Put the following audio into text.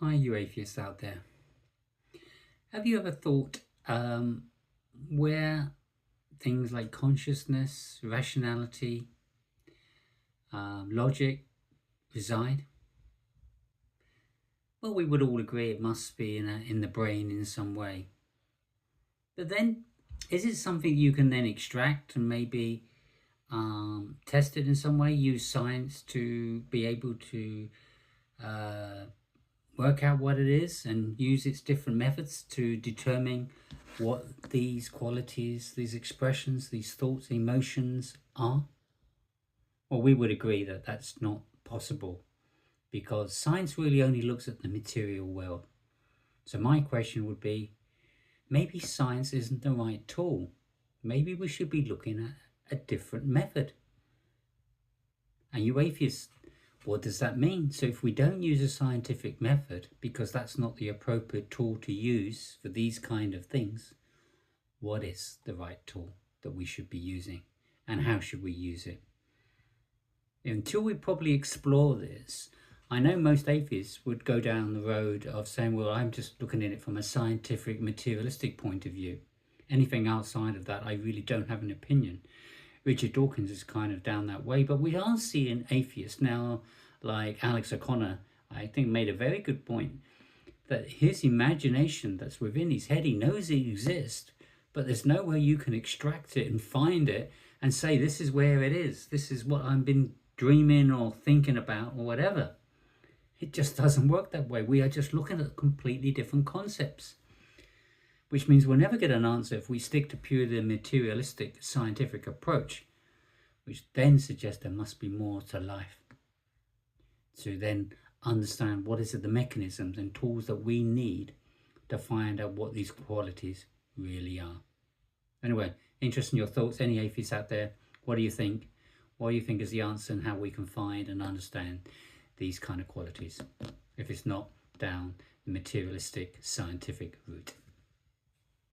Hi, you atheists out there. Have you ever thought where things like consciousness, rationality, logic reside? Well, we would all agree it must be in the brain in some way. But then, is it something you can then extract and maybe test it in some way, use science to be able to uh, work out what it is and use its different methods to determine what these qualities, these expressions, these thoughts, emotions are? Well, we would agree that that's not possible because science really only looks at the material world. So my question would be, maybe science isn't the right tool. Maybe we should be looking at a different method. And you atheists, what does that mean? So if we don't use a scientific method, because that's not the appropriate tool to use for these kind of things, what is the right tool that we should be using? And how should we use it? Until we probably explore this, I know most atheists would go down the road of saying, well, I'm just looking at it from a scientific, materialistic point of view. Anything outside of that, I really don't have an opinion. Richard Dawkins is kind of down that way, but we are seeing atheists now, like Alex O'Connor, I think made a very good point, that his imagination that's within his head, he knows it exists, but there's no way you can extract it and find it and say, this is where it is, this is what I've been dreaming or thinking about or whatever. It just doesn't work that way. We are just looking at completely different concepts, which means we'll never get an answer if we stick to purely the materialistic scientific approach, which then suggests there must be more to life. To then understand what is it, the mechanisms and tools that we need to find out what these qualities really are. Anyway, interested in your thoughts. Any atheists out there, what do you think? What do you think is the answer and how we can find and understand these kind of qualities if it's not down the materialistic scientific route?